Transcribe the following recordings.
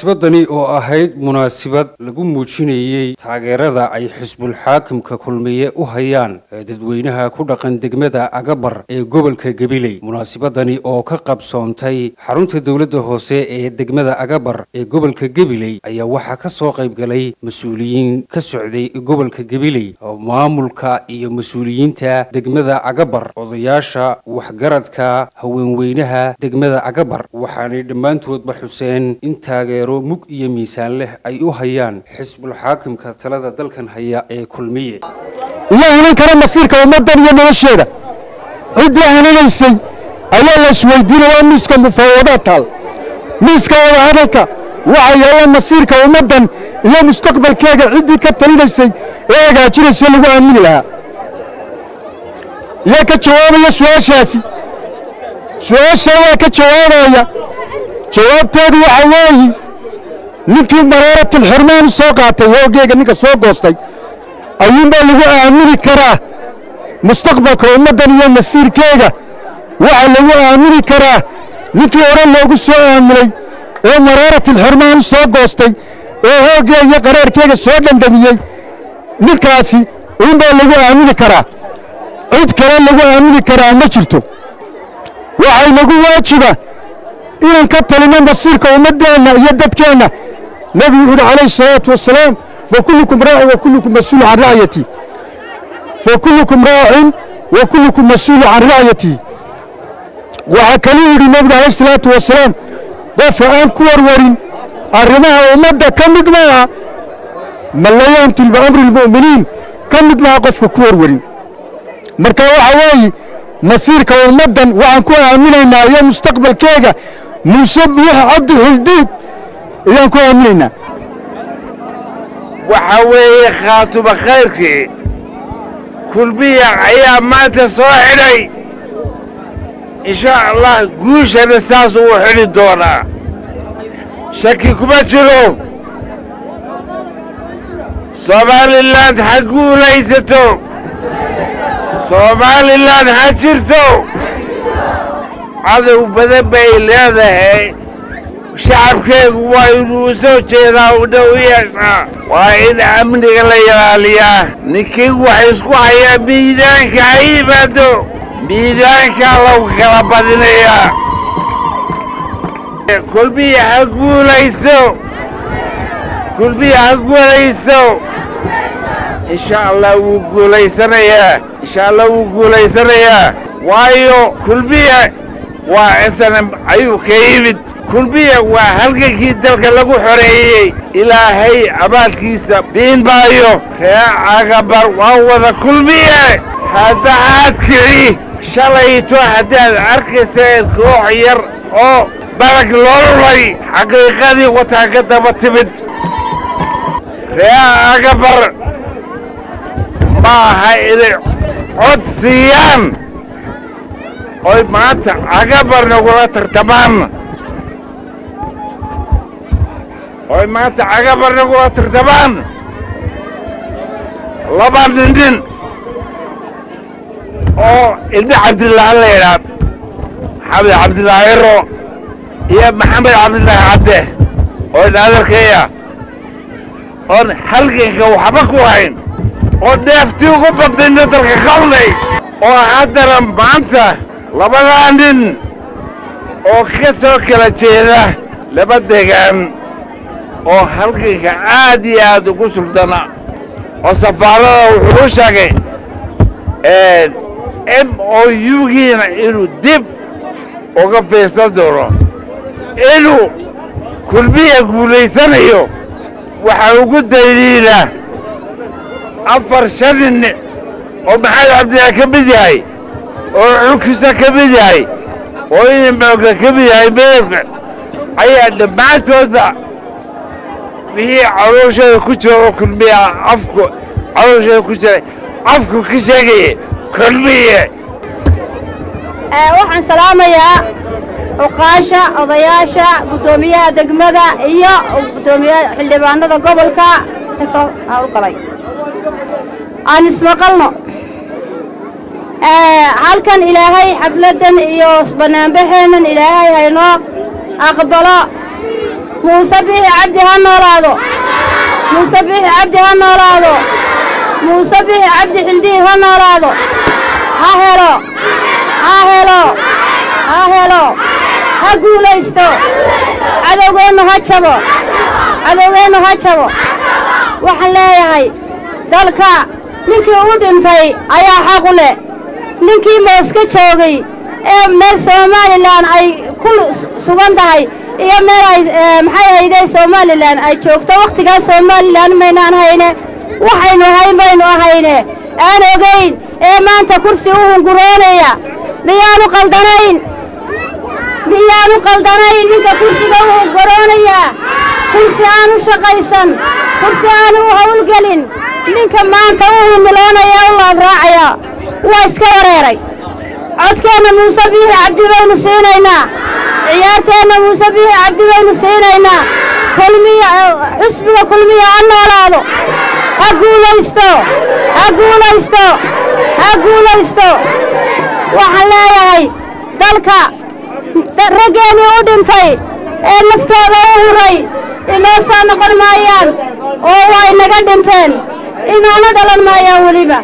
munaasabadani oo ahayd munaasabad lagu muujinayay taageerada ay xisbul xaakimka kulmiye u hayaan dadweynaha ku dhaqan degmada Agabar ee gobolka Gabiley. munaasabadani oo ka qabsoontay xarunta dawladda hoose ee degmada Agabar ee gobolka Gabiley ayaa waxa ka soo qayb galay mas'uuliyiin ka socday gobolka Gabiley oo maamulka iyo mas'uuliyiinta degmada Agabar, odayaasha waxgaradka haweenweynaha degmada Agabar, waxaanay dhammaantoodba xuseen in taageero mug iyo miisaan leh ay u hayaan xisbul xaakimka talada dalkan haya ee kulmiye. iyaguna kala masiirka ummadan iyo nolosheeda cid ahanaysay ayaa la isweydiinaya miiska mufaawadaadka miiska wada hadalka waxa yaala masiirka ummadan iyo mustaqbalkeeda cid ka talinaysay ee hagaajinaysa lagu aamin lahaa. yaa ka jawaabaya su'aashaasi ka jawaabaya jawaabteedu waxa weeye ninkii maraaratul xirmaan soo qaatay hoogeega ninka soo goostay ayuunbaa lagu aamini karaa mustaqbalka ummadan iyo masiirkeega. waxa lagu aamini karaa ninkii hore loogu soo aaminay ee maraaratul xirmaan soo goostay ee hoogeega iyo qaraarkeega soo dhandhamiyey ninkaasi uunbaa lagu aamini karaa. cid kale lagu aamini karaa ma jirto. waxay nagu waajiba inaan ka talino masiirka ummadeena iyo dadkeena. nabi wuxuu alayhi salaatu wasalaam فكلكم راع وكلكم مسؤول عن رعيتي فكلكم راع وكلكم مسؤول عن رعيتي. وعكلوا النبي عليه الصلاة والسلام دفعان كور ورين أرمها ومدى كمد معها من لا يمتل بأمر المؤمنين كمد معها قف كور ورين مركا وحواي مسيرك ومدى وعن كور عملنا يا مستقبل كيغا مسبح عبد الحدود يا كور عملنا وحوي خاطب خيرك كل بيع أيام ما تصاحري إن شاء الله قوش الأساس وحري الدورة شكي كبتشرو صباح الله تحقوا ليستو صباح الله تحشرتو هذا وبدأ بيل هذا شعب كيف ويروسو جيدا ودويا وإن أمني لياليا نكي وحيسكو حيا ميدانك عيبادو ميدانك الله كلابدنيا كل بي حقو ليسو كل بي حقو ليسو إن شاء الله وقو ليسانيا إن شاء الله وقو ليسانيا وايو كل بي وعسنا أيو كيفد كل بيا وهلقة كيدلك لقو حريي إلهي عبالكيسا بين بايو يا عقبر وهو كل بيا هذا عادكي شليتو هذا عركسين كوحير أو بلك لولي حقيقة وتعقد بتبد يا عقبر ما هاي عد سيان أي مات عقبر نقول ترتبان وي ما تعقبر نقول ترتبان لبان دندن او ابن عبد الله الليلات حبيب عبد الله يرو يا محمد عبد الله عبده هذا الكيا on halkeenka waxba ku hayn oo deeftii ugu badnayd dalka qowlay oo haddana maanta labada nin oo ka soo kala jeeda laba deegaan oo halkeenka aad iyo aad ugu sultana oo safaarada wuxuu sheegay MOU-giina inuu dib uga fiirsan doono inuu kulmiye guulaysanayo waxaa ugu daliila 4 shan oo maxamed cabdillah ka mid yahay oo xulkiisa ka mid yahay oo in mooga ka mid yahay meelka ayaa dhammaantoodba wixii calooshada ku jiro kulmiye afku calooshada ku jira afku ka sheegay kulmiye waxaan salaamayaa uqaasha odayaasha gudoomiyaha degmada iyo gudoomiyaha xildhibaanada gobolka ka soo qalay aan ismaqalno halkan ilaahay xafladan iyo banaanbaxeenan ilaahay hayno aqbalo muuse biixi cabdi ha noolaado muuse biixi cabdi ha noolaado muuse biixi cabdi xildiid ha noolaado ha helo ha helo ha helo ha guulaysto cadowgeennu ha jabo cadowgeennu ha jabo waxaan leeyahay dalka ninkii u dhintay ayaa xaq u leh ninkii mooska joogay ee meel somalilan ay ku sugan tahay iyo meel ay maxay hayday somalilan ay joogto wakhtigaa somalilan maynaan hayne waxaynu hayn baynu ahayne aan ogayn ee maanta kursi u hunguroonaya miyaanu qaldanayn ninka kursiga u hunguroonaya kursi aanu shaqaysan kursi aanu u hawlgelin ninka maanta u himiloonaya u laabraacaya waa iska wareeray codkeenna muuse biixi cabdi baynu siinaynaa ciyaarteenna muuse biixi cabdi baynu siinaynaa xusbiga kulmiya ha noolaado ha guulaysto ha guulaysto ha guulaysto waxaan leeyahay dalka raggeennii u dhintay ee naftooda u huray inoo soo noqon maayaan oo way naga dhinteen inoona dhalan maayaan weliba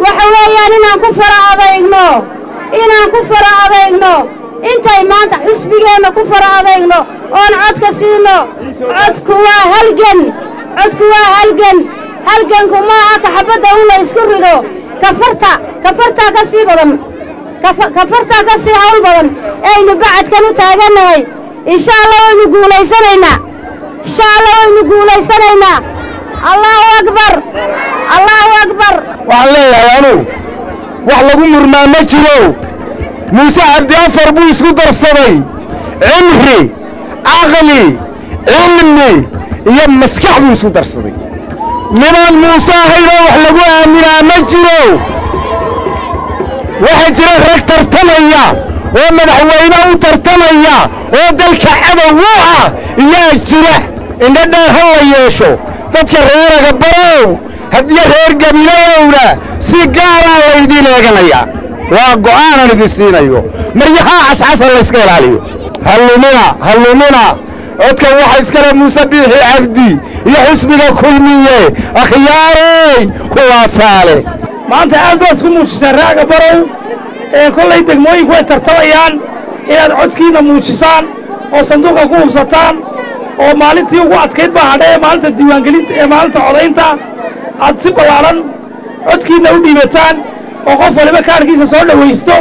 waxa weeyaan inaan ku fara adeegno intay maanta xusbigeenna ku fara adeegno oon codka siino codku waa halgan halganku maaha kaxabadda un la isku rido kafartaa ka sii badan kafartaa ka sii hawl badan aynu bacadkan u taagannahay insha allah waynu guulaysanaynaa allahu akbar waxaan leeyahay anuu wax lagu murmaa ma jiro muuse cabdi afar buu isku darsaday cimri caqli cilmi iyo maskax buu isku darsaday nimaan muuse ahaynoo wax lagu aaminaa ma jiro waxaa jira rag tartamaya oo madaxweyne u tartamaya oo dalka cadow u ah iyaa jira indho dheer ha la yeesho dadka reeraga barow haddii reer gabilayowna si gaaraa laydiin eeganaya waa go'aanan idin siinayo maryahaa cascasa layska ilaaliyo hallumina codkan waxa iskale muuse biixi cabdi iyo xusbiga kulmiye akhyaarey kuwaasaale maanta aad baa isku muujisaan raaga barow kollay degmooyinku way tartamayaan inaad codkiina muujisaan oo sanduuqa ku hubsataan oo maalintii ugu adkayd baa hadha ee maalinta diiwaangelinta ee maalinta codaynta aad si ballaaran codkiina u dhiibataan oo qof waliba kaarkiisa soo dhawaysto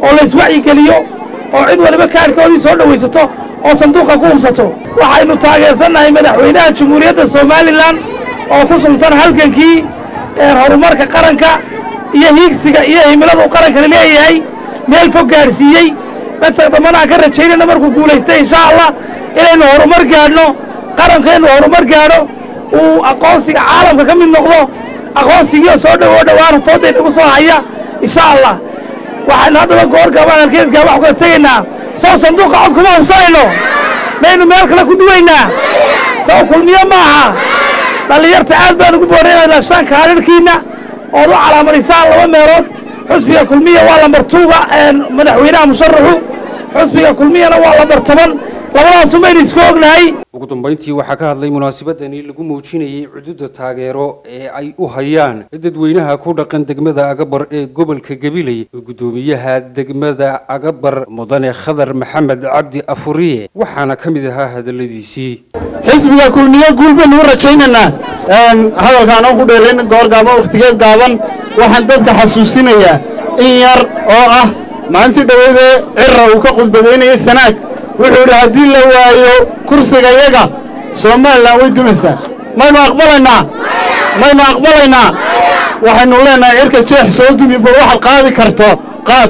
oo la iswacyigeliyo oo cid waliba kaarkoodii soo dhawaysato oo sanduuqa ku hubsato waxaynu taageersannahay madaxweynaha jamhuuriyadda somalilan oo ku sultan halgankii horumarka qaranka iyo hiigsiga iyo himilada uu qarankani leeyahay meel fog gaadhsiiyey inta dambana aan ka rajaynayna markuu guulaystay insha allah inaynu horumar gaadhno qarankeennu horumar gaadho uu aqoonsiga caalamka ka mid noqdo aqoonsigiio soo dhawaana fooday nagu soo haya insha allah waxaynu haddaba goorgaabaan halkeedkaa wax kula tegaynaa sow sanduuqa cod kuma hubsanayno maynu meel kale ku duwaynaa sow kulmiyo maaha dhallinyarta aad baan ugu booraynaynaa shan kaarirhkiinna ood u calaamadaysaan laba meelood xusbiga kulmiya waa lambar 2 madaxweynaha musharaxu xusbiga kulmiyana waa lambar 10 labadaas umaynu isku ognahay ugu dambeyntii waxaa ka hadlay munaasabadani lagu muujinayay cududa taageero ee ay u hayaan dadweynaha ku dhaqan degmada Agabar ee gobolka Gabiley gudoomiyaha degmada Agabar mudane Khadar Maxamed Cabdi Afuriye waxaana kamid ahaa hadaladiisii xisbiga kulmiye guulban u rajaynana hadalkaan oo ku dheerin goorgaaba waqtigeed gaaban waxaan dadka xasuusinayaa in yar oo ah maalintii dhaweede cirra uu ka qudbadeynayay sanaag wuxuu yidhi haddii la waayo kursiga yaga Soomaaliland way dumaysaa maynu aqbalaynaa waxaynu leenahay cirka jeex soo dumi bal waxaad qaadi karto qaad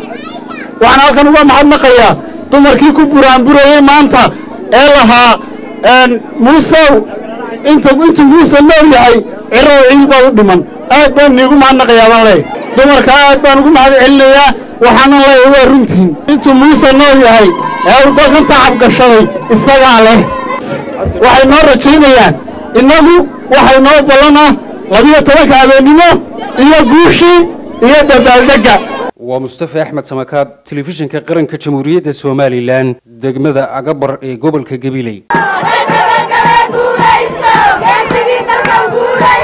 waxaan halkan uga mahadnaqayaa dumarkii ku buraanburayay maanta ee lahaa muusow intuu muuse nool yahay cirrow ciil baa u dhiman aad baan niigu mahadnaqayaa baan leeyahay dumarka aad baan ugu mahad celinayaa waxaanan leeyahay waa runtiin intuu muuse nool yahay ee uu dalkan tacab gashaday isagaa leh waxay noo rajaynayaan innagu waxay noo ballan ah 12 habeenimo iyo guushii iyo dabaaldegga waa Mustafa Axmed Samakaab telefishinka qaranka Jamhuuriyadda Somaliland degmada Agabar ee gobolka Gabiley guuray